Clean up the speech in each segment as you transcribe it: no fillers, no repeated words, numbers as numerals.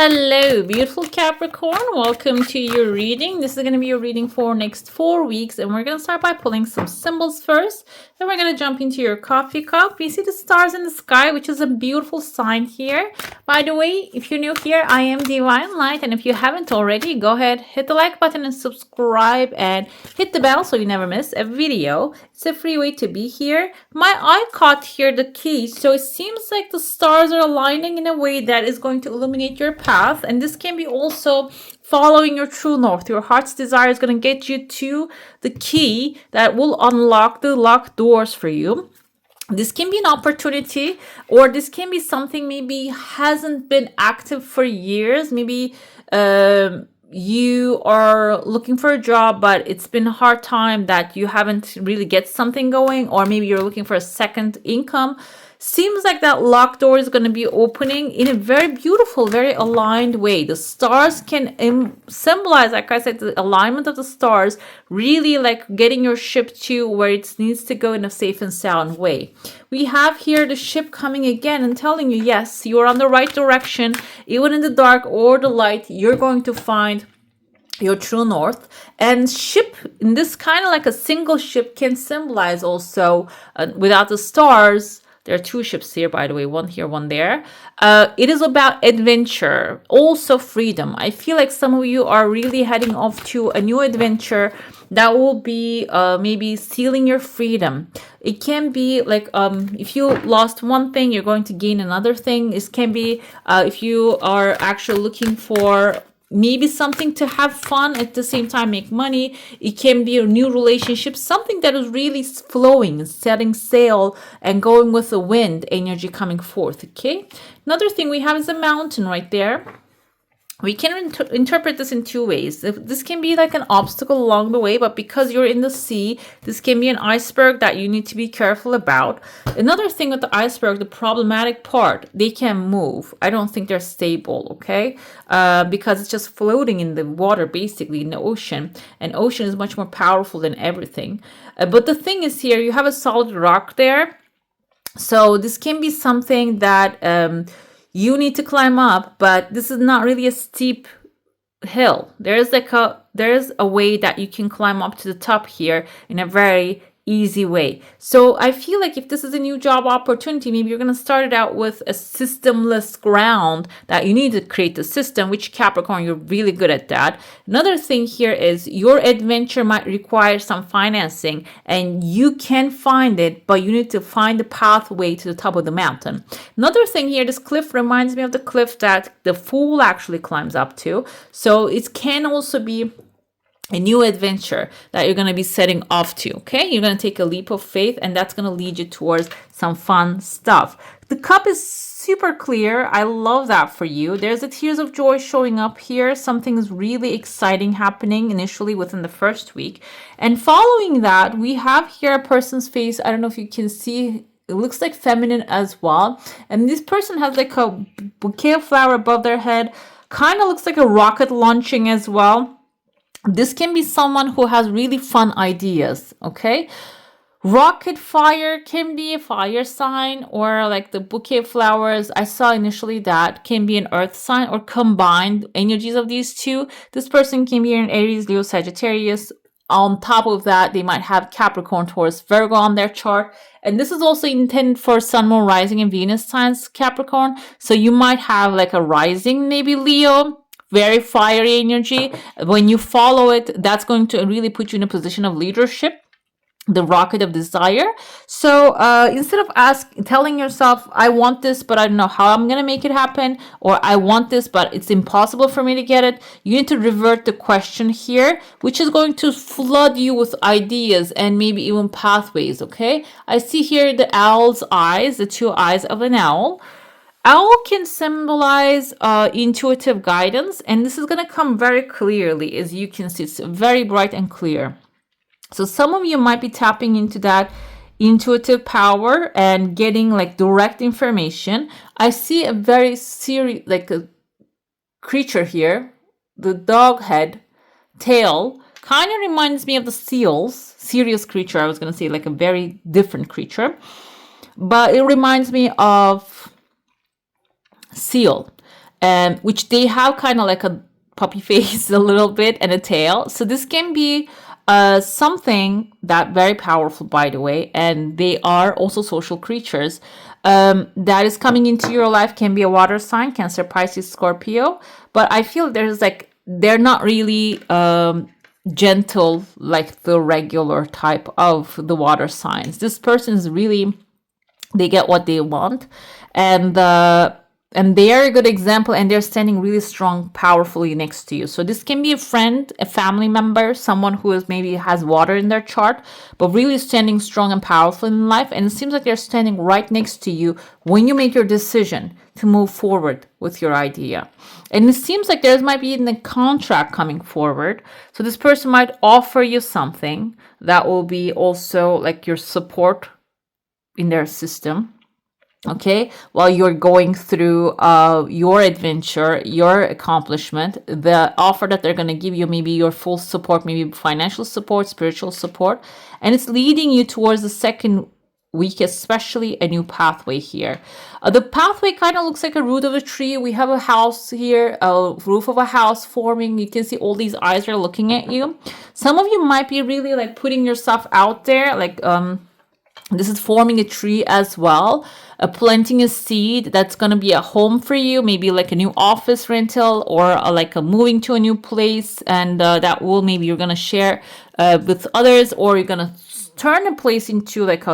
Hello, beautiful Capricorn. Welcome to your reading. This is going to be your reading for next 4 weeks, and we're going to start by pulling some symbols first. Then we're going to jump into your coffee cup. You see the stars in the sky, which is a beautiful sign here. By the way, if you're new here, I am Divine Light, and if you haven't already, go ahead, hit the like button and subscribe, and hit the bell so you never miss a video. It's a free way to be here. My eye caught here the key, so it seems like the stars are aligning in a way that is going to illuminate your path, and this can be also following your true north. Your heart's desire is going to get you to the key that will unlock the locked doors for you. This can be an opportunity, or this can be something maybe hasn't been active for years. Maybe you are looking for a job, but it's been a hard time that you haven't really get something going, or maybe you're looking for a second income. Seems like that locked door is going to be opening in a very beautiful, very aligned way. The stars can symbolize, like I said, the alignment of the stars, really like getting your ship to where it needs to go in a safe and sound way. We have here the ship coming again and telling you, yes, you're on the right direction. Even in the dark or the light, you're going to find your true north. And ship in this kind of like a single ship can symbolize also without the stars. There are two ships here, by the way, one here, one there. It is about adventure, also freedom. I feel like some of you are really heading off to a new adventure that will be maybe stealing your freedom. It can be like if you lost one thing, you're going to gain another thing. It can be if you are actually looking for maybe something to have fun at the same time make money. It can be a new relationship, something that is really flowing, setting sail and going with the wind energy coming forth. Okay, another thing we have is a mountain right there. We can interpret this in two ways. This can be like an obstacle along the way, but because you're in the sea, this can be an iceberg that you need to be careful about. Another thing with the iceberg, the problematic part, they can move. I don't think they're stable, okay? Because it's just floating in the water, basically, in the ocean. And ocean is much more powerful than everything. But the thing is here, you have a solid rock there. So this can be something that you need to climb up, but this is not really a steep hill. There's a way that you can climb up to the top here in a very easy way. So I feel like if this is a new job opportunity, maybe you're going to start it out with a systemless ground that you need to create the system, which Capricorn, you're really good at that. Another thing here is your adventure might require some financing, and you can find it, but you need to find the pathway to the top of the mountain. Another thing here, this cliff reminds me of the cliff that the fool actually climbs up to. So it can also be a new adventure that you're going to be setting off to, okay? You're going to take a leap of faith, and that's going to lead you towards some fun stuff. The cup is super clear. I love that for you. There's the tears of joy showing up here. Something is really exciting happening initially within the first week. And following that, we have here a person's face. I don't know if you can see. It looks like feminine as well. And this person has like a bouquet of flower above their head. Kind of looks like a rocket launching as well. This can be someone who has really fun ideas, okay? Rocket fire can be a fire sign, or like the bouquet of flowers I saw initially, that can be an earth sign, or combined energies of these two. This person can be an Aries, Leo, Sagittarius. On top of that, they might have Capricorn, Taurus, Virgo on their chart. And this is also intended for Sun, Moon, Rising, and Venus signs, Capricorn. So you might have like a rising, maybe Leo, very fiery energy. When you follow it, that's going to really put you in a position of leadership, the rocket of desire. So instead of telling yourself, I want this, but I don't know how I'm going to make it happen, or I want this, but it's impossible for me to get it, you need to revert the question here, which is going to flood you with ideas and maybe even pathways, okay? I see here the owl's eyes, the two eyes of an owl. Owl can symbolize intuitive guidance, and this is going to come very clearly. As you can see, it's very bright and clear. So some of you might be tapping into that intuitive power and getting like direct information. I see a very serious, like a creature here, the dog head, tail, kind of reminds me of the seals. Serious creature, I was going to say, like a very different creature. But it reminds me of seal. and which they have kind of like a puppy face a little bit and a tail. So this can be something that very powerful, by the way, and they are also social creatures. That is coming into your life, can be a water sign, Cancer, Pisces, Scorpio. But I feel there's like they're not really gentle like the regular type of the water signs. This person is really, they get what they want, and they are a good example, and they're standing really strong, powerfully next to you. So this can be a friend, a family member, someone who is maybe has water in their chart, but really standing strong and powerful in life. And it seems like they're standing right next to you when you make your decision to move forward with your idea. And it seems like there might be a contract coming forward. So this person might offer you something that will be also like your support in their system. Okay, while you're going through your adventure, your accomplishment, the offer that they're going to give you, maybe your full support, maybe financial support, spiritual support, and it's leading you towards the second week, especially a new pathway here. The pathway kind of looks like a root of a tree. We have a house here, a roof of a house forming. You can see all these eyes are looking at you. Some of you might be really like putting yourself out there, like this is forming a tree as well, planting a seed that's going to be a home for you, maybe like a new office rental, or like a moving to a new place, and that will, maybe you're going to share with others, or you're going to turn a place into like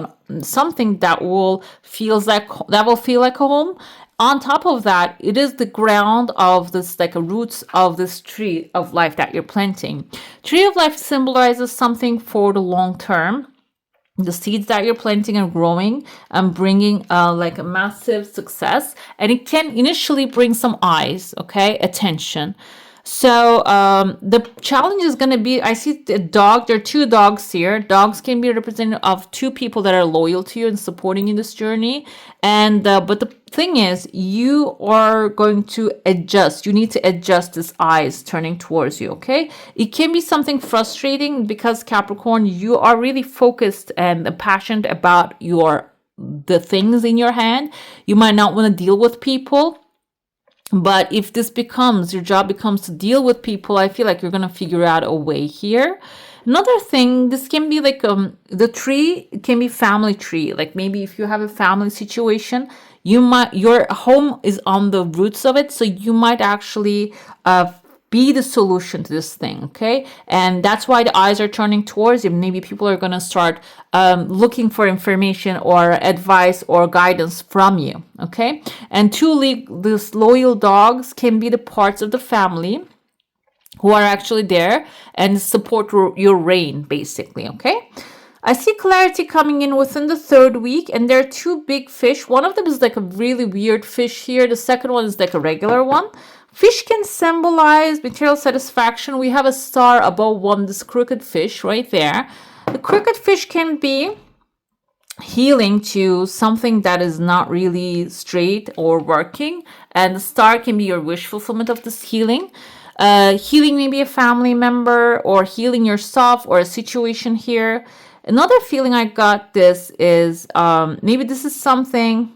something that will feel like a home. On top of that, it is the ground of this, like a roots of this tree of life that you're planting. Tree of life symbolizes something for the long term. The seeds that you're planting and growing and bringing like a massive success, and it can initially bring some eyes, okay, attention. So the challenge is going to be, I see the dog, there are two dogs here. Dogs can be representative of two people that are loyal to you and supporting you in this journey. And but the thing is, you are going to adjust. You need to adjust this eyes turning towards you, okay? It can be something frustrating because Capricorn, you are really focused and passionate about the things in your hand. You might not want to deal with people. But if this becomes, your job becomes to deal with people, I feel like you're going to figure out a way here. Another thing, this can be like the tree can be family tree. Like maybe if you have a family situation, your home is on the roots of it. So you might actually be the solution to this thing, okay? And that's why the eyes are turning towards you. Maybe people are going to start looking for information or advice or guidance from you, okay? And these loyal dogs can be the parts of the family who are actually there and support your reign, basically, okay? I see clarity coming in within the third week, and there are two big fish. One of them is like a really weird fish here. The second one is like a regular one. Fish can symbolize material satisfaction. We have a star above this crooked fish right there. The crooked fish can be healing to something that is not really straight or working. And the star can be your wish fulfillment of this healing. Healing maybe a family member, or healing yourself, or a situation here. Another feeling I got this is maybe this is something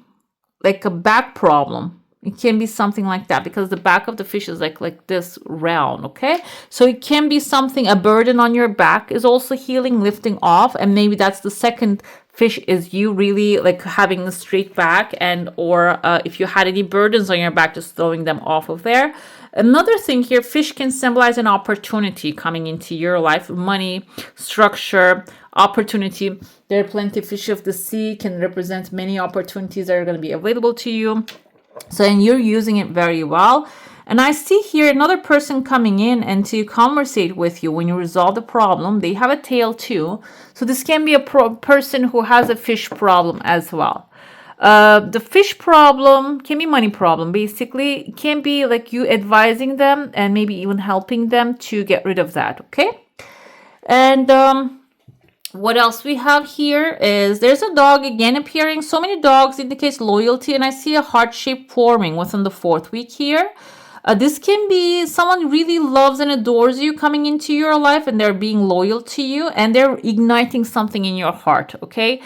like a back problem. It can be something like that because the back of the fish is like this round, okay? So it can be something, a burden on your back is also healing, lifting off. And maybe that's the second fish, is you really like having a straight back, and or if you had any burdens on your back, just throwing them off of there. Another thing here, fish can symbolize an opportunity coming into your life, money, structure, opportunity. There are plenty of fish of the sea, can represent many opportunities that are going to be available to you. So, and you're using it very well. And I see here another person coming in and to conversate with you when you resolve the problem. They have a tail too. So this can be a person who has a fish problem as well. The fish problem can be money problem. Basically, it can be like you advising them and maybe even helping them to get rid of that. Okay. And what else we have here is there's a dog again appearing. So many dogs indicates loyalty, and I see a heart shape forming within the fourth week here. This can be someone really loves and adores you coming into your life, and they're being loyal to you, and they're igniting something in your heart, okay?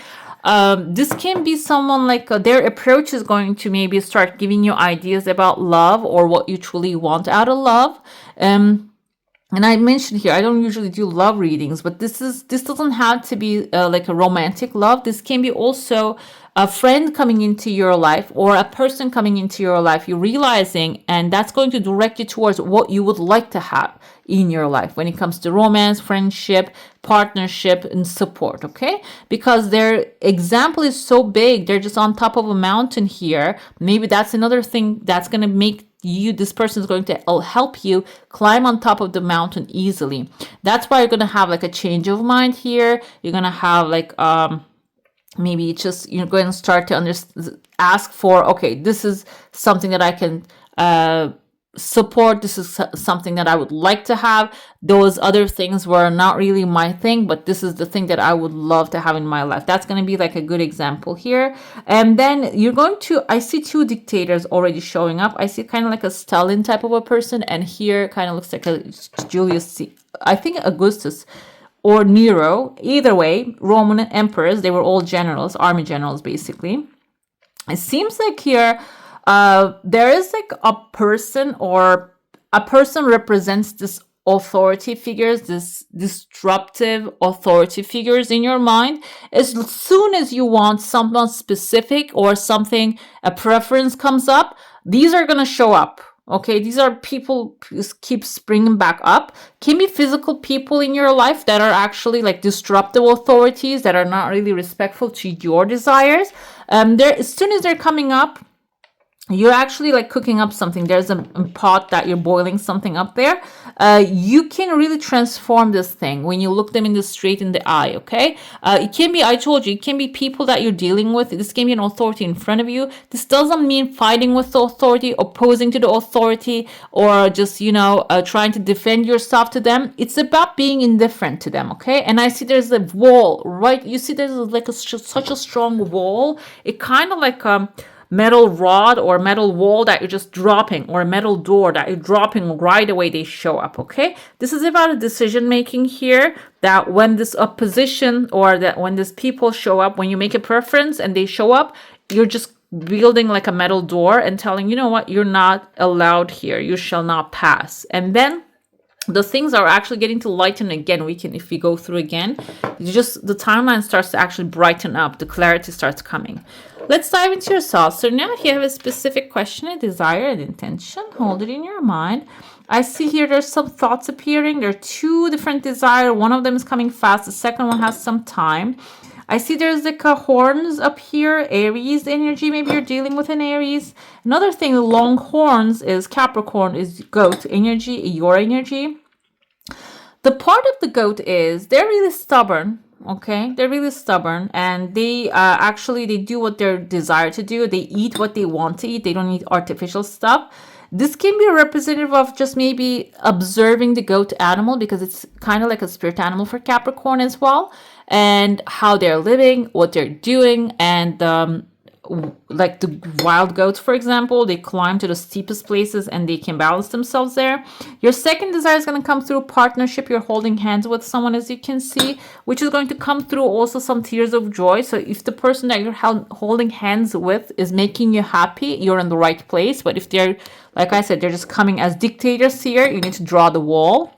This can be someone like their approach is going to maybe start giving you ideas about love or what you truly want out of love. And I mentioned here, I don't usually do love readings, but this doesn't have to be like a romantic love. This can be also a friend coming into your life or a person coming into your life, you're realizing, and that's going to direct you towards what you would like to have in your life when it comes to romance, friendship, partnership, and support. Okay, because their example is so big, they're just on top of a mountain here. Maybe that's another thing that's going to make this person is going to help you climb on top of the mountain easily. That's why you're going to have like a change of mind here. You're going to have like maybe it's just you're going to start to ask for, okay, this is something that I can support, this is something that I would like to have. Those other things were not really my thing, but this is the thing that I would love to have in my life. That's going to be like a good example here. And then you're going to, I see two dictators already showing up. I see kind of like a Stalin type of a person, and here kind of looks like a Julius, I think Augustus or Nero. Either way, Roman emperors, they were all generals, army generals basically. It seems like here there is like a person, or a person represents this authority figures, this disruptive authority figures in your mind. As soon as you want someone specific or something, a preference comes up, these are going to show up. Okay, these are people keep springing back up. Can be physical people in your life that are actually like disruptive authorities that are not really respectful to your desires. As soon as they're coming up, you're actually like cooking up something. There's a pot that you're boiling something up there. You can really transform this thing when you look them straight in the eye. Okay, it can be, I told you, it can be people that you're dealing with. This can be an authority in front of you. This doesn't mean fighting with the authority, opposing to the authority, or just trying to defend yourself to them. It's about being indifferent to them. Okay, and I see there's a wall, right? You see there's like such a strong wall. It kind of like metal rod or metal wall that you're just dropping, or a metal door that you're dropping right away, they show up. Okay, this is about a decision making here, that when this opposition or that when these people show up, when you make a preference and they show up, you're just building like a metal door and telling, you know what, you're not allowed here, you shall not pass. And then the things are actually getting to lighten again. We can, if we go through again, just the timeline starts to actually brighten up, the clarity starts coming. Let's dive into yourself. So now if you have a specific question, a desire, an intention, hold it in your mind. I see here there's some thoughts appearing. There are two different desires. One of them is coming fast. The second one has some time. I see there's like a horns up here, Aries energy. Maybe you're dealing with an Aries. Another thing, long horns is Capricorn, is goat energy, your energy. The part of the goat is they're really stubborn. Okay, they're really stubborn, and they actually they do what they desire to do. They eat what they want to eat. They don't eat artificial stuff. This can be a representative of just maybe observing the goat animal, because it's kind of like a spirit animal for Capricorn as well, and how they're living, what they're doing. And like the wild goats, for example, they climb to the steepest places and they can balance themselves there. Your second desire is going to come through partnership. You're holding hands with someone, as you can see, which is going to come through also some tears of joy. So if the person that you're holding hands with is making you happy, you're in the right place. But if they're, like I said, they're just coming as dictators here, you need to draw the wall.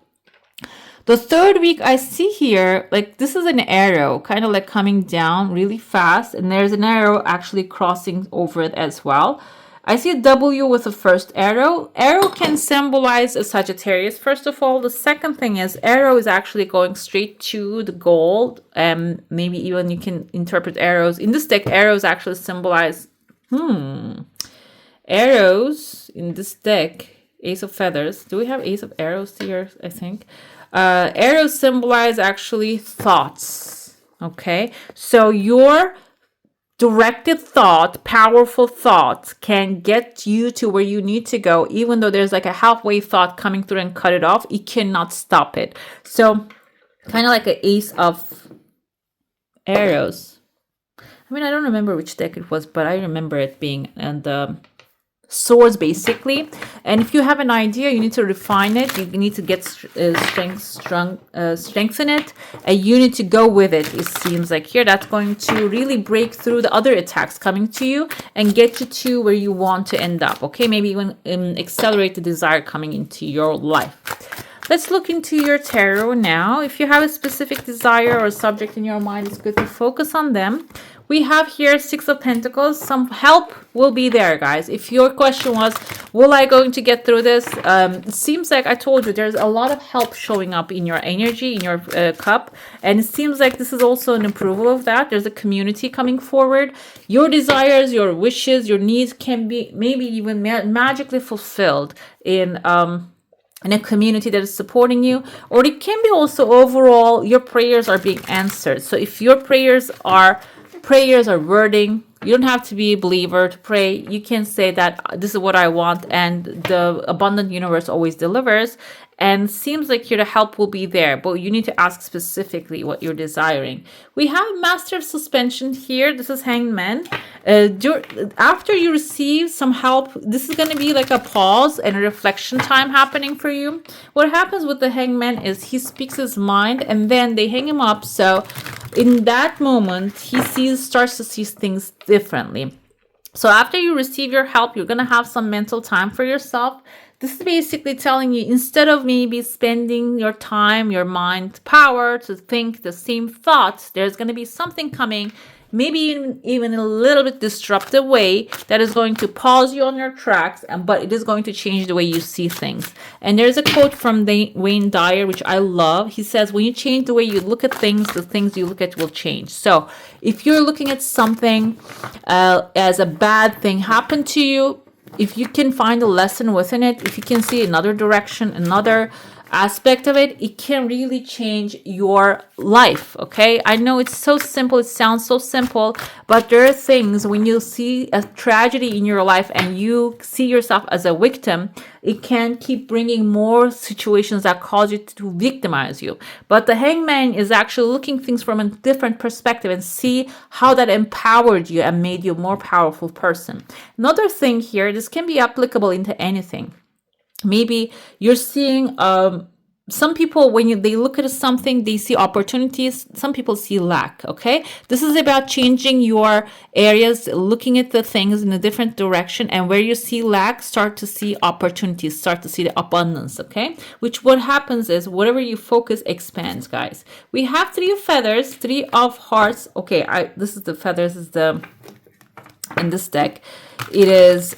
The third week I see here, like this is an arrow kind of like coming down really fast, and there's an arrow actually crossing over it as well. I see a W with the first arrow. Arrow can symbolize a Sagittarius, first of all. The second thing is arrow is actually going straight to the goal. Maybe even you can interpret arrows. In this deck, arrows actually symbolize, arrows in this deck, Ace of Feathers. Do we have Ace of Arrows here? I think. Arrows symbolize actually thoughts. Okay, so your directed thought, powerful thought, can get you to where you need to go, even though there's like a halfway thought coming through and cut it off. It cannot stop it. So kind of like an Ace of Arrows. I mean, I don't remember which deck it was, but I remember it being in the swords basically. And if you have an idea, you need to refine it, you need to get strengthen it, and you need to go with it. It seems like here that's going to really break through the other attacks coming to you and get you to where you want to end up. Okay, maybe even accelerate the desire coming into your life. Let's look into your tarot now. If you have a specific desire or subject in your mind, it's good to focus on them. We have here Six of Pentacles. Some help will be there, guys. If your question was, will I going to get through this? It seems like I told you there's a lot of help showing up in your energy, in your cup. And it seems like this is also an approval of that. There's a community coming forward. Your desires, your wishes, your needs can be maybe even magically fulfilled in a community that is supporting you, or it can be also overall your prayers are being answered. So if your prayers are wording, you don't have to be a believer to pray. You can say that this is what I want, and the abundant universe always delivers. And seems like your help will be there, but you need to ask specifically what you're desiring. We have Master of Suspension here. This is Hanged Man. After you receive some help, this is going to be like a pause and a reflection time happening for you. What happens with the Hanged Man is he speaks his mind, and then they hang him up. So in that moment, he starts to see things differently. So after you receive your help, you're going to have some mental time for yourself. This is basically telling you, instead of maybe spending your time, your mind power to think the same thoughts, there's going to be something coming, maybe even in a little bit disruptive way, that is going to pause you on your tracks, but it is going to change the way you see things. And there's a quote from Wayne Dyer, which I love. He says, when you change the way you look at things, the things you look at will change. So if you're looking at something as a bad thing happen to you, if you can find a lesson within it, if you can see another direction, another aspect of it, it can really change your life. Okay, I know it's so simple, it sounds so simple, but there are things when you see a tragedy in your life and you see yourself as a victim, it can keep bringing more situations that cause you to victimize you. But the Hangman is actually looking things from a different perspective and see how that empowered you and made you a more powerful person. Another thing here, this can be applicable into anything. Maybe you're seeing some people, when they look at something, they see opportunities. Some people see lack. Okay, this is about changing your areas, looking at the things in a different direction, and where you see lack, start to see opportunities, start to see the abundance. Okay, which what happens is whatever you focus expands, guys. We have Three of Feathers, Three of Hearts. Okay, this is the feathers, is the in this deck. It is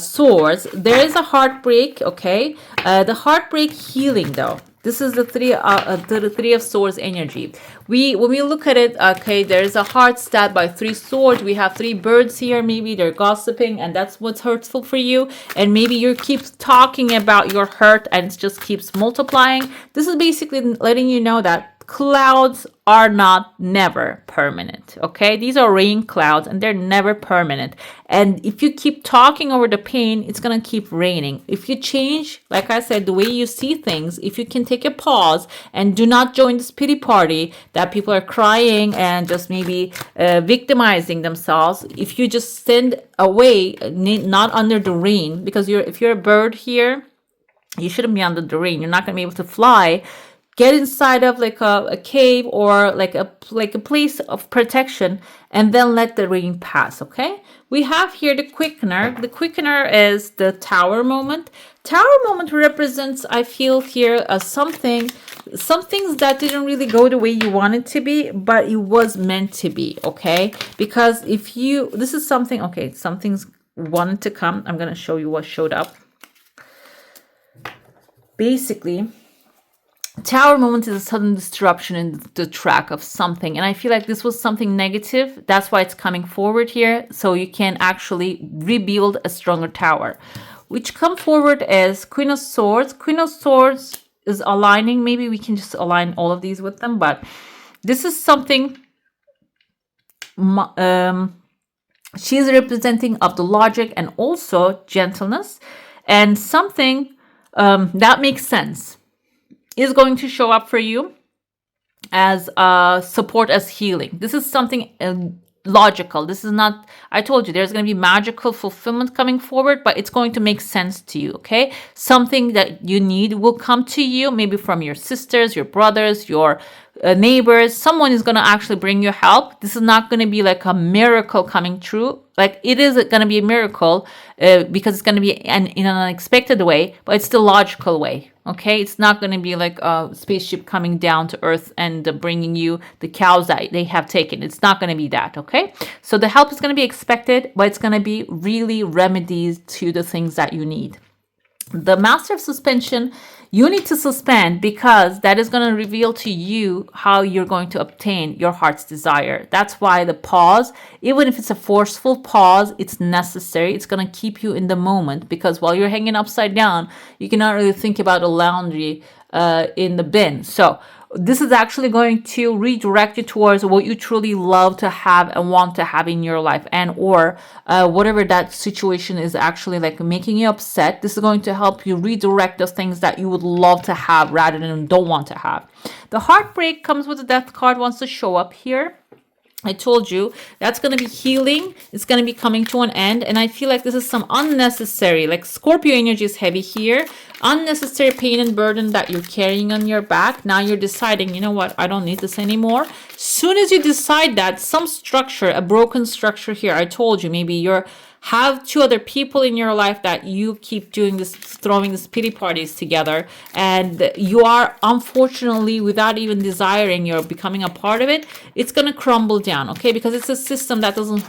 swords. There is a heartbreak. Okay, the heartbreak healing though. This is the three of swords energy. When we look at it, okay, there's a heart stabbed by three swords. We have three birds here. Maybe they're gossiping, and that's what's hurtful for you. And maybe you keep talking about your hurt, and it just keeps multiplying. This is basically letting you know that clouds are not never permanent. Okay, these are rain clouds and they're never permanent. And if you keep talking over the pain, it's gonna keep raining. If you change, like I said, the way you see things, if you can take a pause and do not join this pity party that people are crying and just maybe victimizing themselves, if you just stand away, not under the rain, because if you're a bird here, you shouldn't be under the rain. You're not gonna be able to fly. Get inside of like a cave or like a place of protection, and then let the rain pass. Okay, we have here the quickener. The quickener is the tower moment. Tower moment represents, I feel here, some things that didn't really go the way you wanted to be, but it was meant to be. Okay, because this is something, okay, something's wanted to come. I'm gonna show you what showed up. Basically, tower moment is a sudden disruption in the track of something, and I feel like this was something negative. That's why it's coming forward here, so you can actually rebuild a stronger tower. Which come forward as Queen of Swords. Queen of Swords is aligning. Maybe we can just align all of these with them, but this is something she's representing of the logic and also gentleness, and something that makes sense is going to show up for you as support, as healing. This is something logical. This is not, I told you, there's going to be magical fulfillment coming forward, but it's going to make sense to you, okay? Something that you need will come to you, maybe from your sisters, your brothers, your neighbors. Someone is going to actually bring you help. This is not going to be like a miracle coming true. Like, it is going to be a miracle because it's going to be in an unexpected way, but it's the logical way. Okay, it's not going to be like a spaceship coming down to Earth and bringing you the cows that they have taken. It's not going to be that. Okay, so the help is going to be expected, but it's going to be really remedies to the things that you need. The Master of Suspension, you need to suspend because that is going to reveal to you how you're going to obtain your heart's desire. That's why the pause, even if it's a forceful pause, it's necessary. It's going to keep you in the moment, because while you're hanging upside down, you cannot really think about the laundry in the bin. So this is actually going to redirect you towards what you truly love to have and want to have in your life, and or whatever that situation is actually like making you upset. This is going to help you redirect those things that you would love to have rather than don't want to have. The heartbreak comes with the death card, wants to show up here. I told you that's going to be healing. It's going to be coming to an end. And I feel like this is some unnecessary, like Scorpio energy is heavy here. Unnecessary pain and burden that you're carrying on your back. Now you're deciding, you know what, I don't need this anymore. Soon as you decide that, some structure, a broken structure here, I told you, maybe you're have two other people in your life that you keep doing this, throwing these pity parties together, and you are, unfortunately, without even desiring, you're becoming a part of it. It's going to crumble down, okay? Because it's a system that doesn't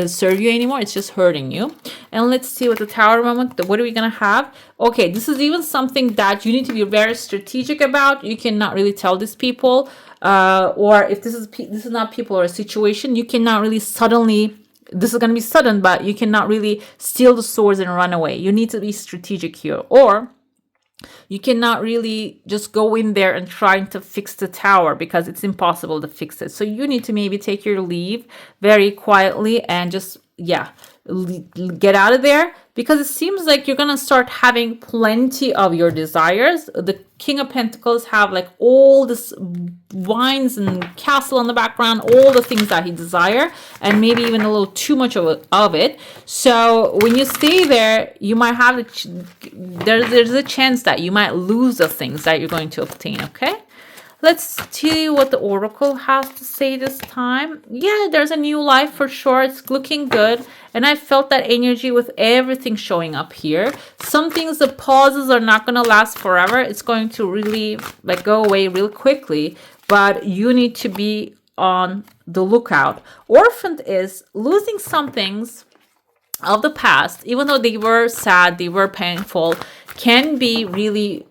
serve you anymore. It's just hurting you. And let's see what the Tower moment, what are we going to have? Okay, this is even something that you need to be very strategic about. You cannot really tell these people, or if this is not people or a situation, you cannot really suddenly, this is going to be sudden, but you cannot really steal the swords and run away. You need to be strategic here. Or you cannot really just go in there and try to fix the tower, because it's impossible to fix it. So you need to maybe take your leave very quietly and just, yeah, get out of there, because it seems like you're going to start having plenty of your desires. The King of Pentacles have like all this vines and castle in the background, all the things that he desire, and maybe even a little too much of it. So when you stay there, you might have there's a chance that you might lose the things that you're going to obtain. Okay, let's see what the Oracle has to say this time. Yeah, there's a new life for sure. It's looking good. And I felt that energy with everything showing up here. Some things, the pauses are not going to last forever. It's going to really like go away real quickly. But you need to be on the lookout. Orphaned is losing some things of the past, even though they were sad, they were painful, can be really,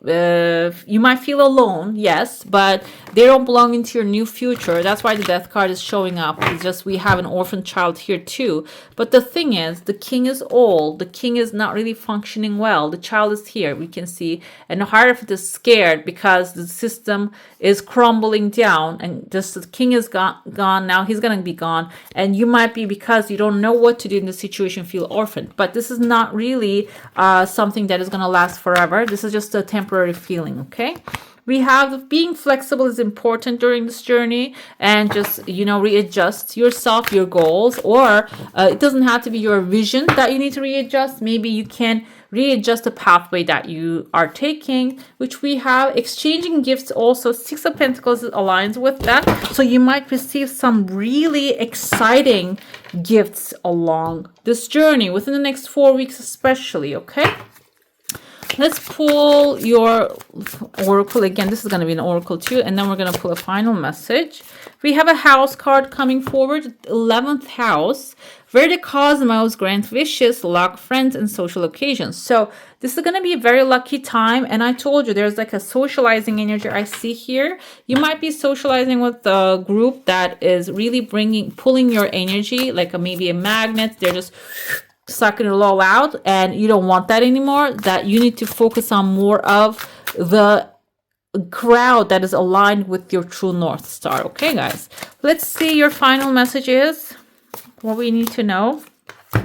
you might feel alone, yes, but they don't belong into your new future. That's why the death card is showing up. It's just we have an orphan child here too. But the thing is, the king is old. The king is not really functioning well. The child is here, we can see. And the heart of it is scared because the system is crumbling down. And just the king is gone now. He's going to be gone. And you might be, because you don't know what to do in the situation, feel orphaned. But this is not really something that is going to last forever. This is just a temporary feeling, okay? We have being flexible is important during this journey, and just, you know, readjust yourself, your goals, or it doesn't have to be your vision that you need to readjust. Maybe you can readjust the pathway that you are taking, which we have exchanging gifts also. Six of Pentacles aligns with that. So you might receive some really exciting gifts along this journey within the next 4 weeks especially, okay? Let's pull your oracle again. This is going to be an oracle too. And then we're going to pull a final message. We have a house card coming forward. 11th house, where the cosmos grant wishes, luck, friends, and social occasions. So this is going to be a very lucky time. And I told you there's like a socializing energy I see here. You might be socializing with a group that is really pulling your energy, like maybe a magnet. They're just sucking it all out, and you don't want that anymore. That you need to focus on more of the crowd that is aligned with your true North Star. Okay, guys, let's see your final messages, what we need to know.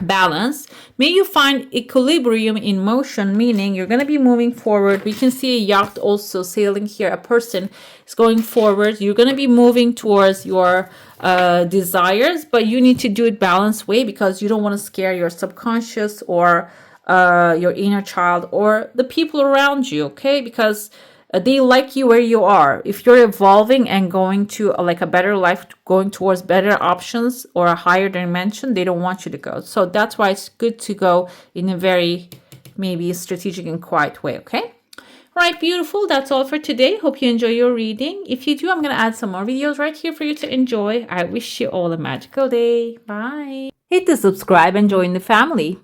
balance. May you find equilibrium in motion, meaning you're going to be moving forward. We can see a yacht also sailing here. A person is going forward. You're going to be moving towards your desires, but you need to do it balanced way because you don't want to scare your subconscious or your inner child or the people around you, okay? Because they like you where you are. If you're evolving and going to like a better life, going towards better options or a higher dimension, they don't want you to go. So that's why it's good to go in a very maybe strategic and quiet way, okay? Right, beautiful. That's all for today. Hope you enjoy your reading. If you do, I'm going to add some more videos right here for you to enjoy. I wish you all a magical day. Bye. Hit the subscribe and join the family.